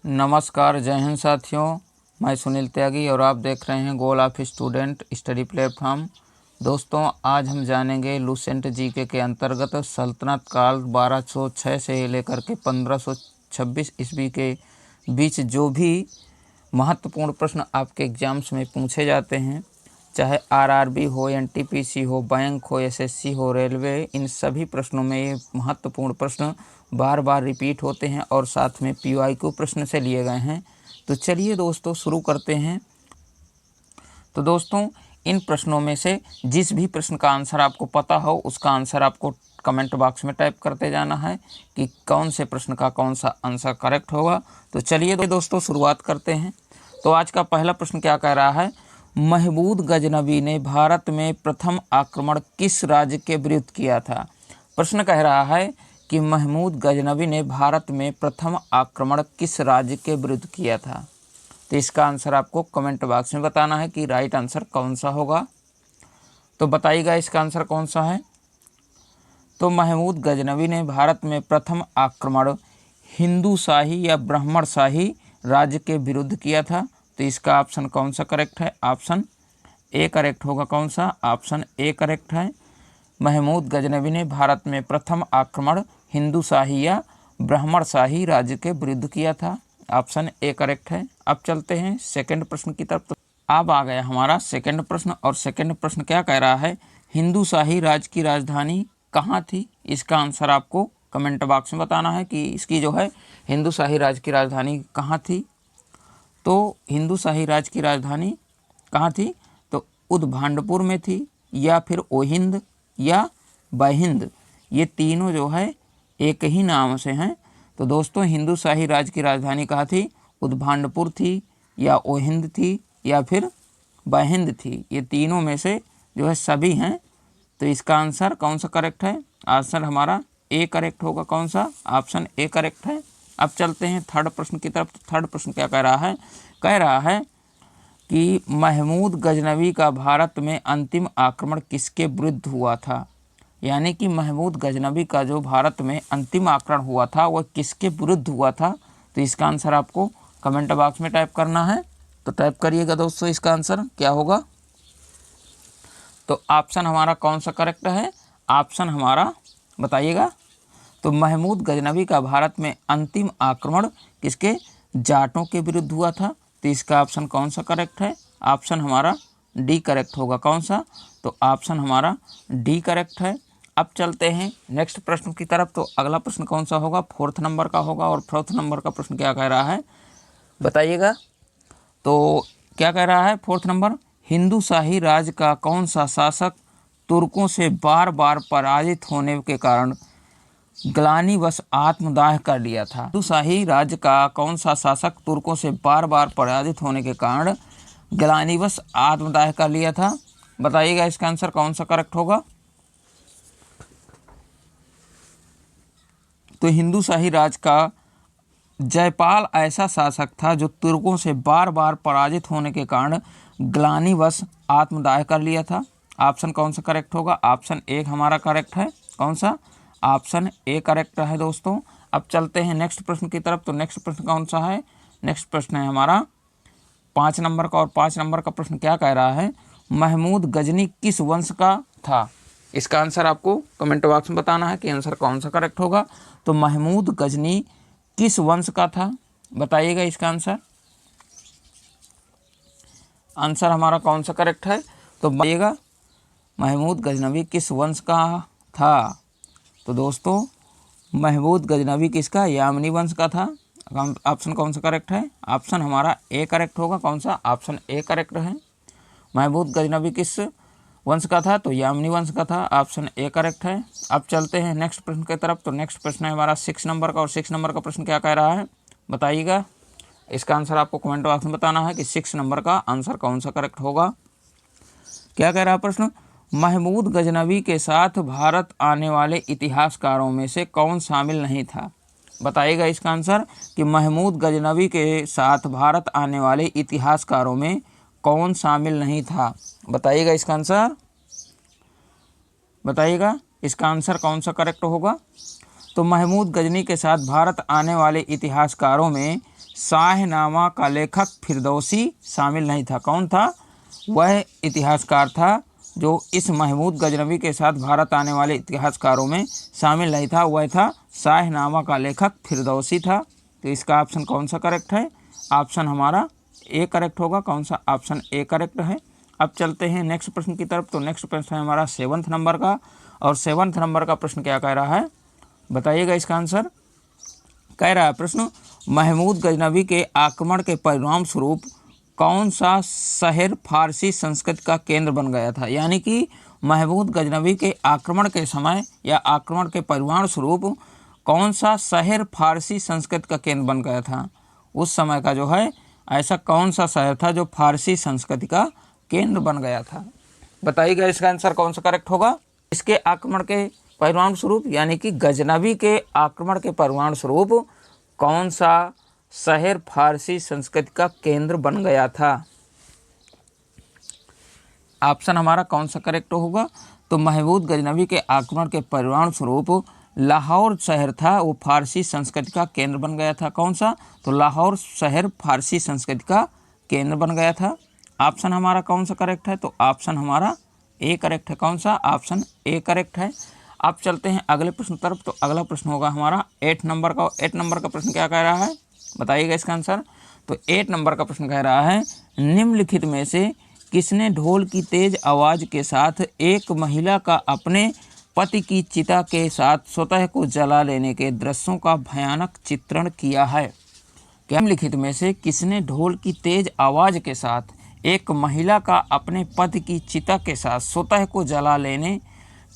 नमस्कार, जय हिंद साथियों। मैं सुनील त्यागी और आप देख रहे हैं goal of student study platform. दोस्तों, आज हम जानेंगे लुसेंट जीके के अंतर्गत सल्तनत काल 1206 से लेकर के 1526 ईस्वी के बीच जो भी महत्वपूर्ण प्रश्न आपके एग्जाम्स में पूछे जाते हैं, चाहे आरआरबी हो, एनटीपीसी हो, बैंक हो, एसएससी हो, रेलवे, इन सभी प्रश्नों में ये महत्वपूर्ण प्रश्न बार बार रिपीट होते हैं और साथ में पीवाईक्यू प्रश्न से लिए गए हैं। तो चलिए दोस्तों शुरू करते हैं। तो दोस्तों, इन प्रश्नों में से जिस भी प्रश्न का आंसर आपको पता हो उसका आंसर आपको कमेंट बॉक्स में टाइप करते जाना है कि कौन से प्रश्न का कौन सा आंसर करेक्ट होगा। तो चलिए दोस्तों शुरुआत करते हैं। तो आज का पहला प्रश्न क्या कह रहा है, महमूद गजनवी ने भारत में प्रथम आक्रमण किस राज्य के विरुद्ध किया था। प्रश्न कह रहा है कि महमूद गजनवी ने भारत में प्रथम आक्रमण किस राज्य के विरुद्ध किया था। तो इसका आंसर आपको कमेंट बॉक्स में बताना है कि राइट आंसर कौन सा होगा। तो बताइएगा इसका आंसर कौन सा है। तो महमूद गजनवी ने भारत में प्रथम आक्रमण हिंदू शाही या ब्राह्मण शाही राज्य के विरुद्ध किया था। तो इसका ऑप्शन कौन सा करेक्ट है, ऑप्शन ए करेक्ट होगा। कौन सा, ऑप्शन ए करेक्ट है। महमूद गजनवी ने भारत में प्रथम आक्रमण हिंदू शाही या ब्राह्मण शाही राज्य के विरुद्ध किया था, ऑप्शन ए करेक्ट है। अब चलते हैं सेकंड प्रश्न की तरफ। तो अब आ गया हमारा सेकंड प्रश्न और सेकंड प्रश्न क्या कह रहा है, हिंदू शाही राज्य की राजधानी कहाँ थी। इसका आंसर आपको कमेंट बॉक्स में बताना है कि इसकी जो है हिंदू शाही राज्य की राजधानी कहाँ थी। तो हिंदू शाही राज्य की राजधानी कहाँ थी, तो उदभांडपुर में थी या फिर ओहिंद या बहिंद, ये तीनों जो है एक ही नाम से हैं। तो दोस्तों, हिंदू शाही राज्य की राजधानी कहाँ थी, उदभांडपुर थी या ओहिंद थी या फिर बहिंद थी, ये तीनों में से जो है सभी हैं। तो इसका आंसर कौन सा करेक्ट है, आंसर हमारा ए करेक्ट होगा। कौन सा, ऑप्शन ए करेक्ट है। अब चलते हैं थर्ड प्रश्न की तरफ। तो थर्ड प्रश्न क्या कह रहा है, कह रहा है कि महमूद गजनवी का भारत में अंतिम आक्रमण किसके विरुद्ध हुआ था। यानी कि महमूद गजनवी का जो भारत में अंतिम आक्रमण हुआ था वह किसके विरुद्ध हुआ था। तो इसका आंसर आपको कमेंट बॉक्स में टाइप करना है। तो टाइप करिएगा दोस्तों, इसका आंसर क्या होगा। तो ऑप्शन हमारा कौन सा करेक्ट है, ऑप्शन हमारा बताइएगा। तो महमूद गजनवी का भारत में अंतिम आक्रमण किसके, जाटों के विरुद्ध हुआ था। तो इसका ऑप्शन कौन सा करेक्ट है, ऑप्शन हमारा डी करेक्ट होगा। कौन सा, तो ऑप्शन हमारा डी करेक्ट है। अब चलते हैं नेक्स्ट प्रश्न की तरफ। तो अगला प्रश्न कौन सा होगा, फोर्थ नंबर का होगा। और फोर्थ नंबर का प्रश्न क्या कह रहा है बताइएगा। तो क्या कह रहा है फोर्थ नंबर, हिंदू शाही राज्य का कौन सा शासक तुर्कों से बार बार पराजित होने के कारण ग्लानिवश आत्मदाह कर लिया था। हिंदू शाही राज्य का कौन सा शासक तुर्कों से बार बार पराजित होने के कारण ग्लानिवश आत्मदाह कर लिया था। बताइएगा इसका आंसर कौन सा करेक्ट होगा। तो हिंदू शाही राज्य का जयपाल ऐसा शासक था जो तुर्कों से बार बार पराजित होने के कारण ग्लानिवश आत्मदाह कर लिया था। ऑप्शन कौन सा करेक्ट होगा, ऑप्शन ए हमारा करेक्ट है। कौन सा, ऑप्शन ए करेक्ट है दोस्तों। अब चलते हैं नेक्स्ट प्रश्न की तरफ। तो नेक्स्ट प्रश्न कौन सा है, नेक्स्ट प्रश्न है हमारा 5 नंबर का। और 5 नंबर का प्रश्न क्या कह रहा है, महमूद गजनी किस वंश का था। इसका आंसर आपको कमेंट बॉक्स में बताना है कि आंसर कौन सा करेक्ट होगा। तो महमूद गजनी किस वंश का था, बताइएगा इसका आंसर। आंसर हमारा कौन सा करेक्ट है, तो बताइएगा महमूद गजनवी किस वंश का था। तो दोस्तों, महमूद गजनवी किसका, यामनी वंश का था। ऑप्शन कौन सा करेक्ट है, ऑप्शन हमारा ए करेक्ट होगा। कौन सा, ऑप्शन ए करेक्ट है। महमूद गजनवी किस वंश का था, तो यामनी वंश का था, ऑप्शन ए करेक्ट है। अब चलते हैं नेक्स्ट प्रश्न की तरफ। तो नेक्स्ट प्रश्न है हमारा 6 नंबर का। और 6 नंबर का प्रश्न क्या कह रहा है बताइएगा। इसका आंसर आपको कमेंट बॉक्स में बताना है कि 6 नंबर का आंसर कौन सा करेक्ट होगा। क्या कह रहा है प्रश्न, महमूद गजनवी के साथ भारत आने वाले इतिहासकारों में से कौन शामिल नहीं था। बताइएगा इसका आंसर कि महमूद गजनवी के साथ भारत आने वाले इतिहासकारों में कौन शामिल नहीं था। बताइएगा इसका आंसर, बताइएगा इसका आंसर कौन सा करेक्ट होगा। तो महमूद गजनी के साथ भारत आने वाले इतिहासकारों में शाहनामा का लेखक फिरदौसी शामिल नहीं था। कौन था? वह इतिहासकार था जो इस महमूद गजनवी के साथ भारत आने वाले इतिहासकारों में शामिल नहीं था, वह था शाहनामा का लेखक फिरदौसी था। तो इसका ऑप्शन कौन सा करेक्ट है? ऑप्शन हमारा ए करेक्ट होगा। कौन सा? ऑप्शन ए करेक्ट है। अब चलते हैं नेक्स्ट प्रश्न की तरफ। तो नेक्स्ट प्रश्न है हमारा 7th नंबर का, और 7th नंबर का प्रश्न क्या कह रहा है, बताइएगा इसका आंसर। कह रहा है प्रश्न, महमूद गजनवी के आक्रमण के परिणाम स्वरूप कौन सा शहर फारसी संस्कृति का केंद्र बन गया था? यानी कि महमूद गजनवी के आक्रमण के समय या आक्रमण के परिणाम स्वरूप कौन सा शहर फारसी संस्कृति का केंद्र बन गया था? उस समय का जो है ऐसा कौन सा शहर था जो फारसी संस्कृति का केंद्र बन गया था? बताइएगा इसका आंसर कौन सा करेक्ट होगा। इसके आक्रमण के परिणाम स्वरूप, यानी कि गजनवी के आक्रमण के परिणाम स्वरूप कौन सा शहर फारसी संस्कृति का केंद्र बन गया था? ऑप्शन हमारा कौन सा करेक्ट होगा? तो महमूद गजनवी के आक्रमण के परिणाम स्वरूप लाहौर शहर था वो फारसी संस्कृति का केंद्र बन गया था। कौन सा? तो लाहौर शहर फारसी संस्कृति का केंद्र बन गया था। ऑप्शन हमारा कौन सा करेक्ट है? तो ऑप्शन हमारा ए करेक्ट है। कौन सा? ऑप्शन ए करेक्ट है। अब चलते हैं अगले प्रश्न तरफ। तो अगला प्रश्न होगा हमारा 8 नंबर का। 8 नंबर का प्रश्न क्या कह रहा है, बताइएगा इसका आंसर। तो 8 नंबर का प्रश्न कह रहा है, निम्नलिखित में से किसने ढोल की तेज आवाज़ के साथ एक महिला का अपने पति की चिता के साथ स्वतः को जला लेने के दृश्यों का भयानक चित्रण किया है? निम्नलिखित में से किसने ढोल की तेज आवाज़ के साथ एक महिला का अपने पति की चिता के साथ स्वतः को जला लेने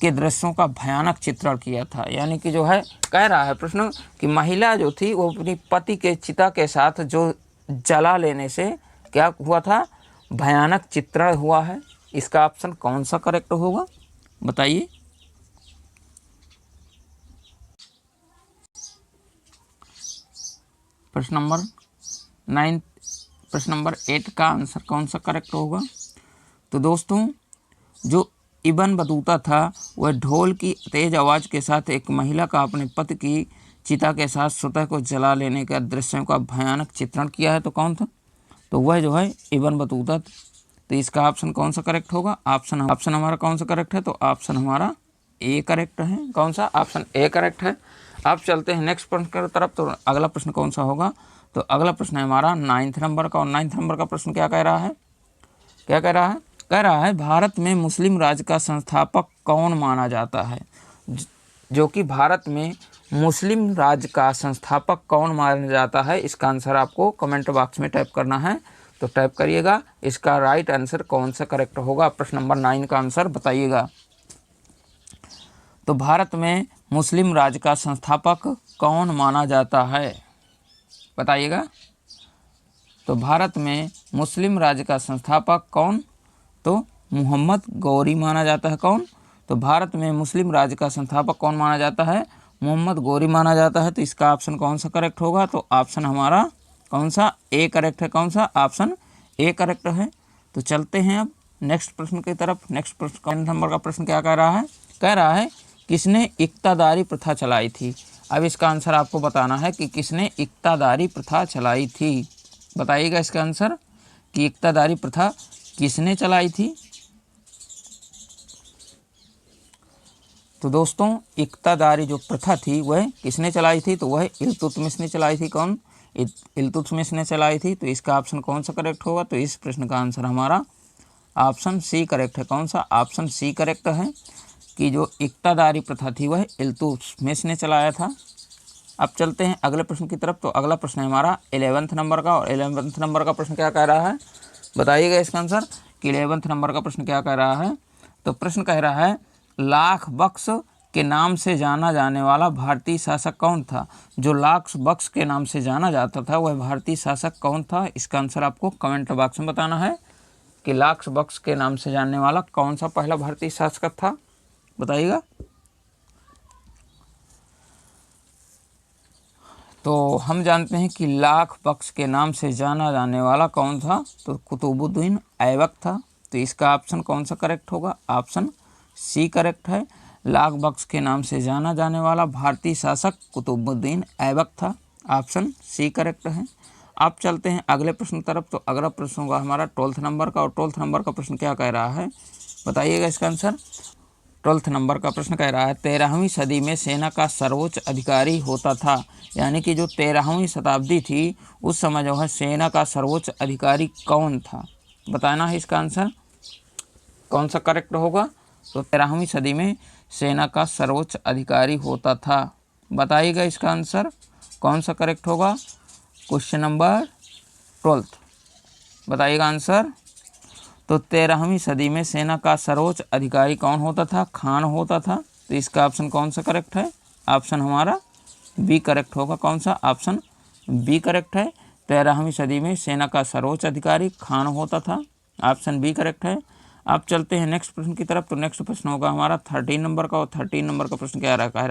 के दृश्यों का भयानक चित्रण किया था? यानी कि जो है कह रहा है प्रश्न कि महिला जो थी वो अपनी पति के चिता के साथ जो जला लेने से क्या हुआ था, भयानक चित्रण हुआ है। इसका ऑप्शन कौन सा करेक्ट होगा, बताइए। प्रश्न नंबर 9, प्रश्न नंबर 8 का आंसर कौन सा करेक्ट होगा? तो दोस्तों जो इब्न बतूता था वह ढोल की तेज आवाज़ के साथ एक महिला का अपने पति की चिता के साथ स्वतः को जला लेने के दृश्यों का भयानक चित्रण किया है। तो कौन था? तो वह जो है इब्न बतूता। तो इसका ऑप्शन कौन सा करेक्ट होगा? ऑप्शन हमारा कौन सा करेक्ट है? तो ऑप्शन हमारा ए करेक्ट है। कौन सा? ऑप्शन ए करेक्ट है। अब चलते हैं नेक्स्ट प्रश्न की तरफ। तो अगला प्रश्न कौन सा होगा? तो अगला प्रश्न है हमारा 9th नंबर का, और 9th नंबर का प्रश्न क्या कह रहा है? क्या कह रहा है? कह रहा है भारत में मुस्लिम राज्य का संस्थापक कौन माना जाता है? जो कि भारत में मुस्लिम राज्य का संस्थापक कौन माना जाता है, इसका आंसर आपको कमेंट बॉक्स में टाइप करना है। तो टाइप करिएगा इसका राइट आंसर कौन सा करेक्ट होगा। प्रश्न नंबर 9 का आंसर बताइएगा। तो भारत में मुस्लिम राज्य का संस्थापक कौन माना जाता है, बताइएगा। तो भारत में मुस्लिम राज्य का संस्थापक कौन? तो मोहम्मद गौरी माना जाता है। कौन? तो भारत में मुस्लिम राज्य का संस्थापक कौन माना जाता है? मोहम्मद गौरी माना जाता है। तो इसका ऑप्शन कौन सा करेक्ट होगा? तो ऑप्शन हमारा कौन सा? ए करेक्ट है। कौन सा? ऑप्शन ए करेक्ट है। तो चलते हैं अब नेक्स्ट प्रश्न की तरफ। नेक्स्ट प्रश्न 10 नंबर का प्रश्न क्या कह रहा है? कह रहा है किसने इक्तादारी प्रथा चलाई थी? अब इसका आंसर आपको बताना है कि किसने इक्तादारी प्रथा चलाई थी। बताइएगा इसका आंसर कि इक्तादारी प्रथा किसने चलाई थी। तो दोस्तों इक्तादारी जो प्रथा थी वह किसने चलाई थी? तो वह इल्तुतमिश ने चलाई थी। कौन? इल्तुतमिश ने चलाई थी। तो इसका ऑप्शन कौन सा करेक्ट होगा? तो इस प्रश्न का आंसर हमारा ऑप्शन सी करेक्ट है। कौन सा? ऑप्शन सी करेक्ट है कि जो इक्तादारी प्रथा थी वह इल्तुतमिश ने चलाया था। अब चलते हैं अगले प्रश्न की तरफ। तो अगला प्रश्न है हमारा 11th नंबर का, और 11th नंबर का प्रश्न क्या कह रहा है, बताइएगा इसका आंसर कि 11th नंबर का प्रश्न क्या कह रहा है। तो प्रश्न कह रहा है लाख बख्श के नाम से जाना जाने वाला भारतीय शासक कौन था? जो लाख बख्श के नाम से जाना जाता था वह भारतीय शासक कौन था? इसका आंसर आपको कमेंट बॉक्स में बताना है कि लाख बख्श के नाम से जानने वाला कौन सा पहला भारतीय शासक था, बताइएगा। तो हम जानते हैं कि लाख बख्श के नाम से जाना जाने वाला कौन था? तो कुतुबुद्दीन ऐबक था। तो इसका ऑप्शन कौन सा करेक्ट होगा? ऑप्शन सी करेक्ट है। लाल बख्श के नाम से जाना जाने वाला भारतीय शासक कुतुबुद्दीन ऐबक था। ऑप्शन सी करेक्ट है। आप चलते हैं अगले प्रश्न तरफ। तो अगला प्रश्न होगा हमारा 12th नंबर का, और 12th नंबर का प्रश्न क्या कह रहा है बताइएगा इसका आंसर। 12th नंबर का प्रश्न कह रहा है 13वीं सदी में सेना का सर्वोच्च अधिकारी होता था। यानी कि जो 13वीं शताब्दी थी उस समय जो है सेना का सर्वोच्च अधिकारी कौन था, बताना है इसका आंसर कौन सा करेक्ट होगा। तो 13वीं सदी में सेना का सर्वोच्च अधिकारी होता था, बताइएगा इसका आंसर कौन सा करेक्ट होगा। क्वेश्चन नंबर 12 बताइएगा आंसर। तो 13वीं सदी में सेना का सर्वोच्च अधिकारी कौन होता था, खान होता था। तो इसका ऑप्शन कौन सा करेक्ट है, ऑप्शन हमारा बी करेक्ट होगा। कौन सा, ऑप्शन बी करेक्ट है। 13वीं सदी में सेना का सर्वोच्च अधिकारी खान होता था, ऑप्शन बी करेक्ट है। आप चलते हैं नेक्स्ट प्रश्न की तरफ। तो नेक्स्ट प्रश्न होगा हमारा 13 नंबर का, और 13 नंबर का प्रश्न क्या कह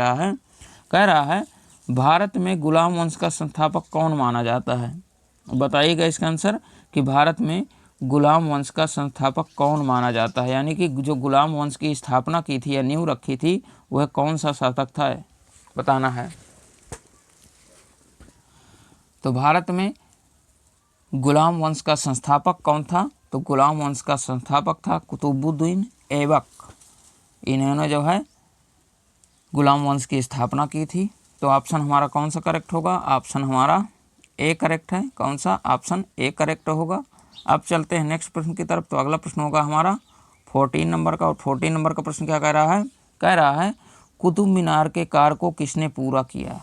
रहा है भारत में गुलाम वंश का संस्थापक कौन माना जाता है, बताइएगा इसका आंसर कि भारत में गुलाम वंश का संस्थापक कौन माना जाता है। यानी कि जो गुलाम वंश की स्थापना की थी या नींव रखी थी वह कौन सा शासक था, बताना है। तो भारत में गुलाम वंश का संस्थापक कौन था, तो गुलाम वंश का संस्थापक था कुतुबुद्दीन ऐबक। इन्होंने जो है गुलाम वंश की स्थापना की थी। तो ऑप्शन हमारा कौन सा करेक्ट होगा, ऑप्शन हमारा ए करेक्ट है। कौन सा, ऑप्शन ए करेक्ट होगा। अब चलते हैं नेक्स्ट प्रश्न की तरफ। तो अगला प्रश्न होगा हमारा 14 नंबर का, और 14 नंबर का प्रश्न क्या कह रहा है कुतुब मीनार के कार्य को किसने पूरा किया,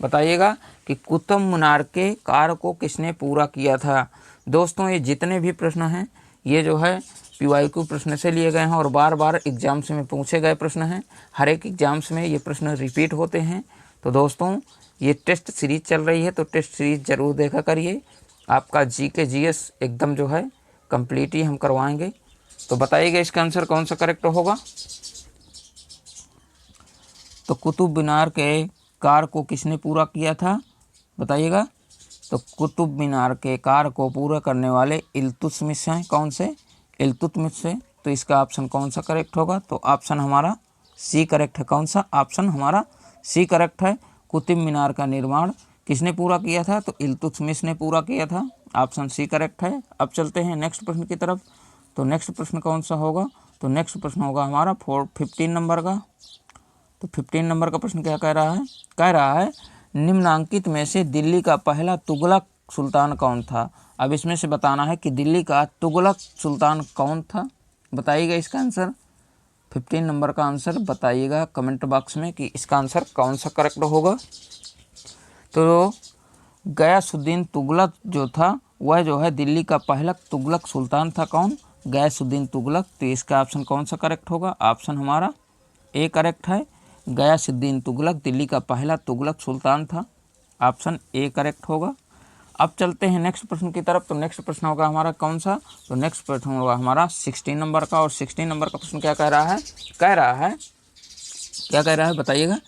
बताइएगा कि कुतुब मीनार के कार्य को किसने पूरा किया था। दोस्तों ये जितने भी प्रश्न हैं ये जो है PYQ प्रश्न से लिए गए हैं और बार बार एग्जाम्स में पूछे गए प्रश्न हैं। हर एक एग्जाम्स में ये प्रश्न रिपीट होते हैं। तो दोस्तों ये टेस्ट सीरीज चल रही है, तो टेस्ट सीरीज ज़रूर देखा करिए। आपका GK GS एकदम जो है कंप्लीट ही हम करवाएंगे। तो बताइएगा इसका आंसर कौन सा करेक्ट होगा। तो कुतुब मीनार के कार्य को किसने पूरा किया था, बताइएगा। तो कुतुब मीनार के कार्य को पूरा करने वाले इल्तुतमिश हैं। कौन से, इल्तुतमिश से। तो इसका ऑप्शन कौन सा करेक्ट होगा, तो ऑप्शन हमारा सी करेक्ट है। कौन सा, ऑप्शन हमारा सी करेक्ट है। कुतुब मीनार का निर्माण किसने पूरा किया था, तो इल्तुतमिश ने पूरा किया था, ऑप्शन सी करेक्ट है। अब चलते हैं नेक्स्ट प्रश्न की तरफ। तो नेक्स्ट प्रश्न कौन सा होगा, तो नेक्स्ट प्रश्न होगा हमारा 15 नंबर का। तो 15 नंबर का प्रश्न क्या कह रहा है निम्नांकित में से दिल्ली का पहला तुगलक सुल्तान कौन था। अब इसमें से बताना है कि दिल्ली का तुगलक सुल्तान कौन था, बताइएगा इसका आंसर। 15 नंबर का आंसर बताइएगा कमेंट बॉक्स में कि इसका आंसर कौन सा करेक्ट होगा। तो गयासुद्दीन तुगलक जो था वह जो है दिल्ली का पहला तुगलक सुल्तान था। कौन, गयासुद्दीन तुगलक। तो इसका ऑप्शन कौन सा करेक्ट होगा, ऑप्शन हमारा ए करेक्ट है। गयासुद्दीन तुगलक दिल्ली का पहला तुगलक सुल्तान था, ऑप्शन ए करेक्ट होगा। अब चलते हैं नेक्स्ट प्रश्न की तरफ। तो नेक्स्ट प्रश्न होगा हमारा कौन सा, तो नेक्स्ट प्रश्न होगा हमारा 16 नंबर का, और 16 नंबर का प्रश्न क्या कह रहा है बताइएगा।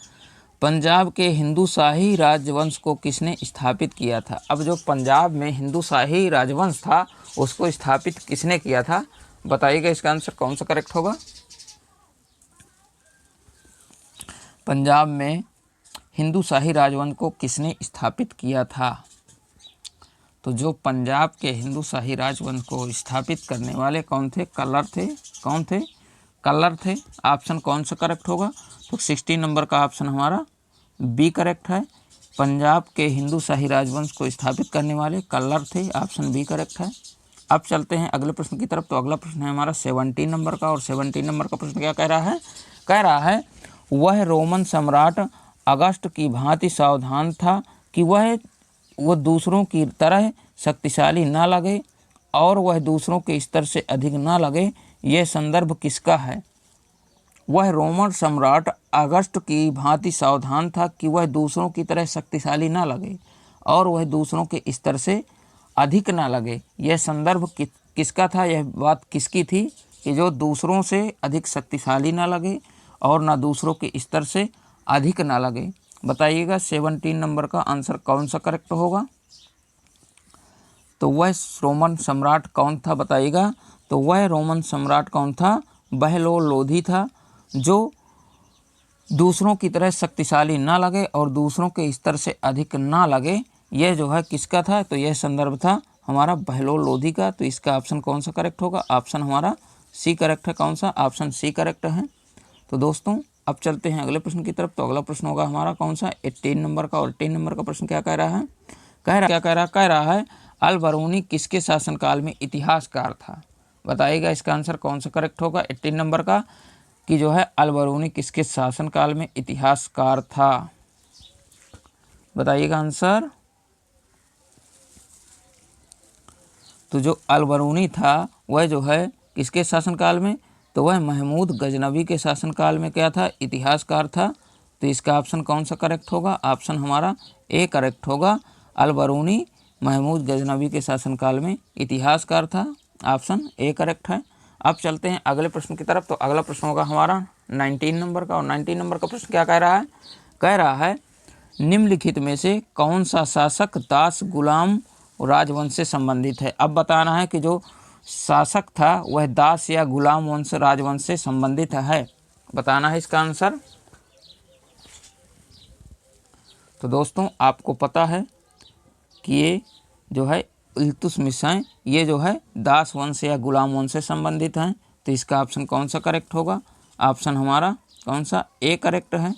पंजाब के हिंदू शाही राजवंश को किसने स्थापित किया था। अब जो पंजाब में हिंदू शाही राजवंश था उसको स्थापित किसने किया था, बताइएगा इसका आंसर कौन सा करेक्ट होगा। पंजाब में हिंदू शाही राजवंश को किसने स्थापित किया था। तो जो पंजाब के हिंदू शाही राजवंश को स्थापित करने वाले कौन थे, कलर थे। कौन थे, कलर थे। ऑप्शन कौन सा करेक्ट होगा, तो 16 नंबर का ऑप्शन हमारा बी करेक्ट है। पंजाब के हिंदू शाही राजवंश को स्थापित करने वाले कलर थे, ऑप्शन बी करेक्ट है। अब चलते हैं अगले प्रश्न की तरफ। तो अगला प्रश्न है हमारा 17 नंबर का, और 17 नंबर का प्रश्न क्या कह रहा है वह रोमन सम्राट अगस्त की भांति सावधान था कि वह दूसरों की तरह शक्तिशाली न लगे और वह दूसरों के स्तर से अधिक न लगे। यह संदर्भ किसका है। वह रोमन सम्राट अगस्त की भांति सावधान था कि वह दूसरों की तरह शक्तिशाली न लगे और वह दूसरों के स्तर से अधिक न लगे। यह संदर्भ किसका था, यह बात किसकी थी कि जो दूसरों से अधिक शक्तिशाली न लगे और ना दूसरों के स्तर से अधिक ना लगे। बताइएगा 17 नंबर का आंसर कौन सा करेक्ट होगा। तो वह रोमन सम्राट कौन था, बताइएगा। तो वह रोमन सम्राट कौन था, वह लोधी था जो दूसरों की तरह शक्तिशाली ना लगे और दूसरों के स्तर से अधिक ना लगे, यह जो है किसका था, तो यह संदर्भ था हमारा बहलोल लोधी का। तो इसका ऑप्शन कौन सा करेक्ट होगा, ऑप्शन हमारा सी करेक्ट है। कौन सा, ऑप्शन सी करेक्ट है। तो दोस्तों अब चलते हैं अगले प्रश्न की तरफ। तो अगला प्रश्न होगा हमारा कौन सा, 18 नंबर का। और 18 नंबर का प्रश्न क्या कह रहा है, कह रहा है अल बरूनी किसके शासनकाल में इतिहासकार था। बताइएगा इसका आंसर कौन सा करेक्ट होगा 18 नंबर का, कि जो है अल बरूनी किसके शासनकाल में इतिहासकार था। बताइएगा आंसर। तो जो अल बरूनी था वह जो है किसके शासनकाल में, तो वह महमूद गजनबी के शासनकाल में क्या था, इतिहासकार था। तो इसका ऑप्शन कौन सा करेक्ट होगा, ऑप्शन हमारा ए करेक्ट होगा। अल बरूनी महमूद गजनबी के शासनकाल में इतिहासकार था, ऑप्शन ए करेक्ट है। अब चलते हैं अगले प्रश्न की तरफ। तो अगला प्रश्न होगा हमारा 19 नंबर का। और 19 नंबर का प्रश्न क्या कह रहा है निम्नलिखित में से कौन सा शासक दास गुलाम राजवंश से संबंधित है। अब बताना है कि जो शासक था वह दास या गुलाम वंश राजवंश से संबंधित है, बताना है इसका आंसर। तो दोस्तों आपको पता है कि ये जो है इल्तुतमिश हैं, ये जो है दास वंश या गुलाम वंश से संबंधित हैं। तो इसका ऑप्शन कौन सा करेक्ट होगा, ऑप्शन हमारा कौन सा, ए करेक्ट है।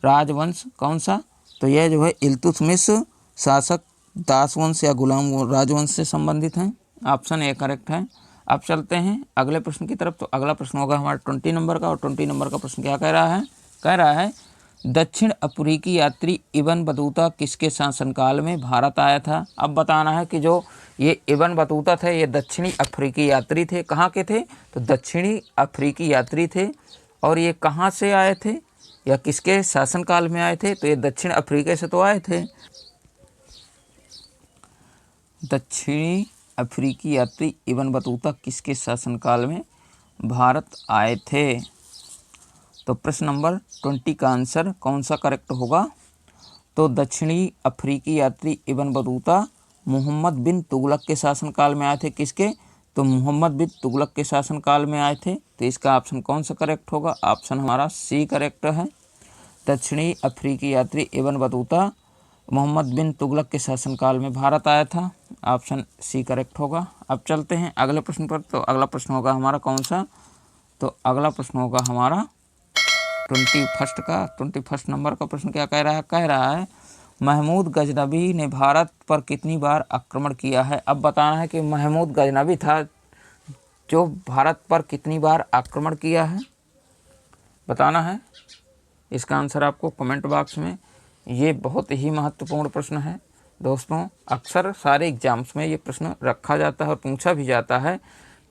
राजवंश कौन सा, तो यह जो है इल्तुतमिश शासक दास वंश या गुलाम राजवंश से संबंधित हैं, ऑप्शन ए करेक्ट है। अब चलते हैं अगले प्रश्न की तरफ। तो अगला प्रश्न होगा हमारा 20 नंबर का। और 20 नंबर का प्रश्न क्या कह रहा है दक्षिण अफ्रीकी यात्री इब्न बतूता किसके शासनकाल में भारत आया था। अब बताना है कि जो ये इब्न बतूता थे ये दक्षिणी अफ्रीकी यात्री थे। कहाँ के थे, तो दक्षिणी अफ्रीकी यात्री थे। और ये कहाँ से आए थे या किसके शासनकाल में आए थे, तो ये दक्षिण अफ्रीका से तो आए थे। दक्षिणी अफ्रीकी यात्री इब्न बतूता किसके शासनकाल में भारत आए थे। तो प्रश्न नंबर 20 का आंसर कौन सा करेक्ट होगा, तो दक्षिणी अफ्रीकी यात्री इब्न बतूता मोहम्मद बिन तुगलक के शासनकाल में आए थे। किसके, तो मोहम्मद बिन तुगलक के शासनकाल में आए थे। तो इसका ऑप्शन कौन सा करेक्ट होगा, ऑप्शन हमारा सी करेक्ट है। दक्षिणी अफ्रीकी यात्री इब्न बतूता मोहम्मद बिन तुगलक के शासनकाल में भारत आया था, ऑप्शन सी करेक्ट होगा। अब चलते हैं अगले प्रश्न पर। तो अगला प्रश्न होगा हमारा कौन सा, तो अगला प्रश्न होगा हमारा 21 नंबर का प्रश्न क्या कह रहा है महमूद गजनबी ने भारत पर कितनी बार आक्रमण किया है। अब बताना है कि महमूद गजनबी था जो भारत पर कितनी बार आक्रमण किया है, बताना है। इसका आंसर आपको कमेंट बॉक्स में, ये बहुत ही महत्वपूर्ण प्रश्न है दोस्तों। अक्सर सारे एग्जाम्स में ये प्रश्न रखा जाता है और पूछा भी जाता है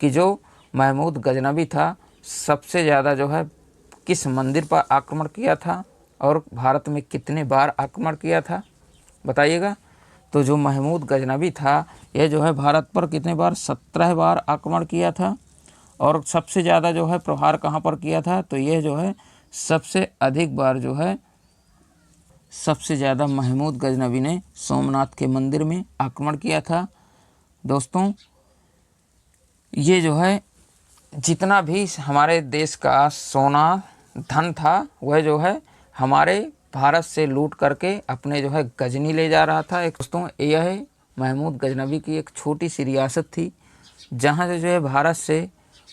कि जो महमूद गजनबी था सबसे ज़्यादा जो है किस मंदिर पर आक्रमण किया था और भारत में कितने बार आक्रमण किया था, बताइएगा। तो जो महमूद गजनबी था यह जो है भारत पर कितने बार, 17 बार आक्रमण किया था। और सबसे ज़्यादा जो है प्रहार कहाँ पर किया था, तो यह जो है सबसे अधिक बार जो है सबसे ज़्यादा महमूद गजनबी ने सोमनाथ के मंदिर में आक्रमण किया था। दोस्तों ये जो है जितना भी हमारे देश का सोना धन था वह जो है हमारे भारत से लूट करके अपने जो है गजनी ले जा रहा था। एक दोस्तों यह महमूद गजनबी की एक छोटी सी रियासत थी जहाँ से जो है भारत से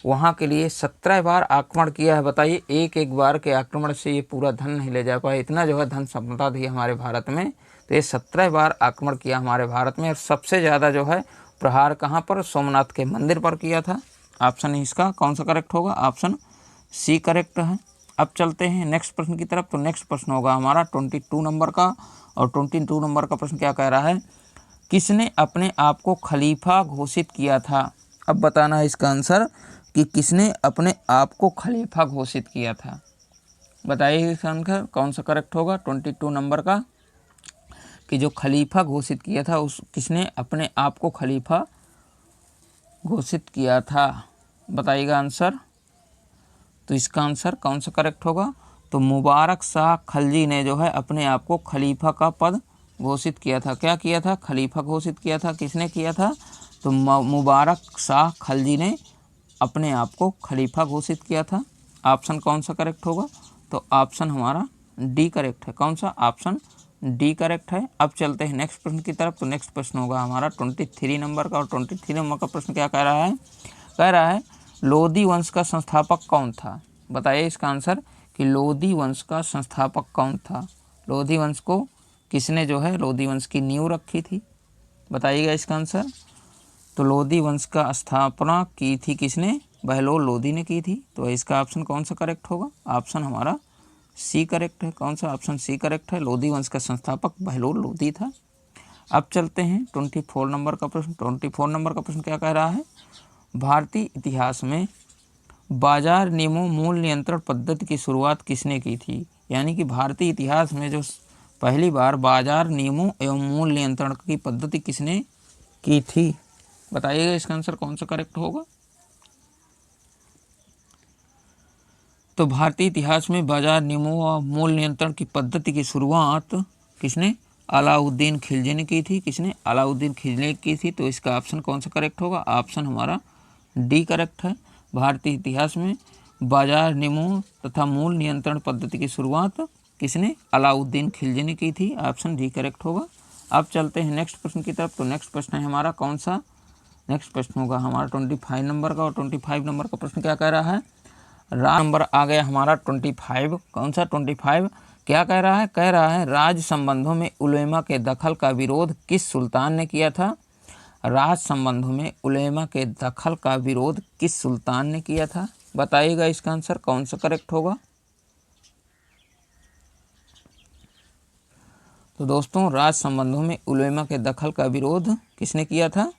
वहाँ के लिए 17 बार आक्रमण किया है। बताइए एक एक बार के आक्रमण से ये पूरा धन नहीं ले जा पाए, इतना जो है धन संपदा थी हमारे भारत में। तो ये 17 बार आक्रमण किया हमारे भारत में और सबसे ज़्यादा जो है प्रहार कहाँ पर, सोमनाथ के मंदिर पर किया था। ऑप्शन इसका कौन सा करेक्ट होगा, ऑप्शन सी करेक्ट है। अब चलते हैं नेक्स्ट प्रश्न की तरफ। तो नेक्स्ट प्रश्न होगा हमारा 22 नंबर का। और 22 नंबर का प्रश्न क्या कह रहा है किसने अपने आप को खलीफा घोषित किया था। अब बताना है इसका आंसर कि किसने अपने आप को खलीफा घोषित किया था, बताइए इसका आंसर कौन सा करेक्ट होगा 22 नंबर का, कि जो खलीफा घोषित किया था उस किसने अपने आप को खलीफा घोषित किया था, बताइएगा आंसर। तो इसका आंसर कौन सा करेक्ट होगा, तो मुबारक शाह खलजी ने जो है अपने आप को खलीफा का पद घोषित किया था। क्या किया था, खलीफा घोषित किया था। किसने किया था, तो मुबारक शाह खलजी ने अपने आप को खलीफा घोषित किया था। ऑप्शन कौन सा करेक्ट होगा, तो ऑप्शन हमारा डी करेक्ट है। कौन सा? ऑप्शन डी करेक्ट है। अब चलते हैं नेक्स्ट प्रश्न की तरफ। तो नेक्स्ट प्रश्न होगा हमारा 23 नंबर का, और 23 नंबर का प्रश्न क्या कह रहा है? कह रहा है लोदी वंश का संस्थापक कौन था? बताइए इसका आंसर कि लोदी वंश का संस्थापक कौन था। लोदी वंश को किसने जो है लोदी वंश की नींव रखी थी? बताइएगा इसका आंसर। तो लोदी वंश का स्थापना की थी किसने? बहलोल लोदी ने की थी। तो इसका ऑप्शन कौन सा करेक्ट होगा? ऑप्शन हमारा सी करेक्ट है। कौन सा? ऑप्शन सी करेक्ट है। लोदी वंश का संस्थापक बहलोल लोदी था। अब चलते हैं 24 नंबर का प्रश्न। 24 नंबर का प्रश्न क्या कह रहा है? भारतीय इतिहास में बाजार नियमों मूल नियंत्रण पद्धति की शुरुआत किसने की थी? यानी कि भारतीय इतिहास में जो पहली बार बाजार नियमों एवं मूल नियंत्रण की पद्धति किसने की थी? बताइएगा इसका आंसर कौन सा करेक्ट होगा? तो भारतीय इतिहास में बाजार नियमों व मूल नियंत्रण की पद्धति की शुरुआत किसने? अलाउद्दीन खिलजी ने की थी। किसने? अलाउद्दीन खिलजी ने की थी। तो इसका ऑप्शन कौन सा करेक्ट होगा? ऑप्शन हमारा डी करेक्ट है। भारतीय इतिहास में बाजार नियमों तथा मूल नियंत्रण पद्धति की शुरुआत किसने? अलाउद्दीन खिलजी ने की थी। ऑप्शन डी करेक्ट होगा। अब चलते हैं नेक्स्ट प्रश्न की तरफ। तो नेक्स्ट प्रश्न है हमारा कौन सा? नेक्स्ट प्रश्न होगा हमारा 25 नंबर का, और 25 नंबर का प्रश्न क्या कह रहा है? नंबर आ गया हमारा 25। कौन सा? 25 क्या कह रहा है? कह रहा है राज संबंधों में उलेमा के दखल का विरोध किस सुल्तान ने किया था? राज संबंधों में उलेमा के दखल का विरोध किस सुल्तान ने किया था? बताइएगा इसका आंसर कौन सा करेक्ट होगा? तो दोस्तों राज संबंधों में उलेमा के दखल का विरोध किसने किया था?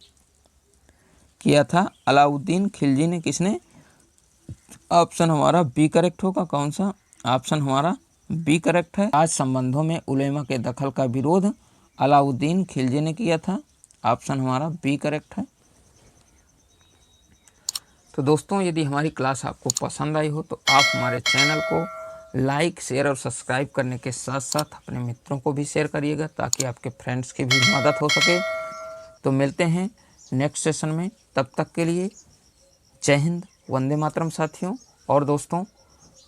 किया था अलाउद्दीन खिलजी ने। किसने? ऑप्शन हमारा बी करेक्ट होगा। कौन सा? ऑप्शन हमारा बी करेक्ट है। राज संबंधों में उलेमा के दखल का विरोध अलाउद्दीन खिलजी ने किया था। ऑप्शन हमारा बी करेक्ट है। तो दोस्तों यदि हमारी क्लास आपको पसंद आई हो तो आप हमारे चैनल को लाइक, शेयर और सब्सक्राइब करने के साथ साथ अपने मित्रों को भी शेयर करिएगा, ताकि आपके फ्रेंड्स की भी मदद हो सके। तो मिलते हैं नेक्स्ट सेशन में। तब तक के लिए जय हिंद, वंदे मातरम साथियों। और दोस्तों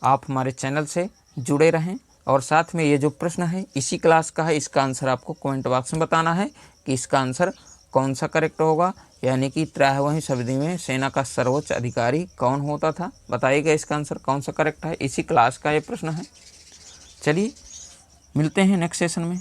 आप हमारे चैनल से जुड़े रहें, और साथ में ये जो प्रश्न है इसी क्लास का है, इसका आंसर आपको कमेंट बॉक्स में बताना है कि इसका आंसर कौन सा करेक्ट होगा। यानी कि 23वीं सदी में सेना का सर्वोच्च अधिकारी कौन होता था? बताइएगा इसका आंसर कौन सा करेक्ट है। इसी क्लास का ये प्रश्न है। चलिए मिलते हैं नेक्स्ट सेशन में।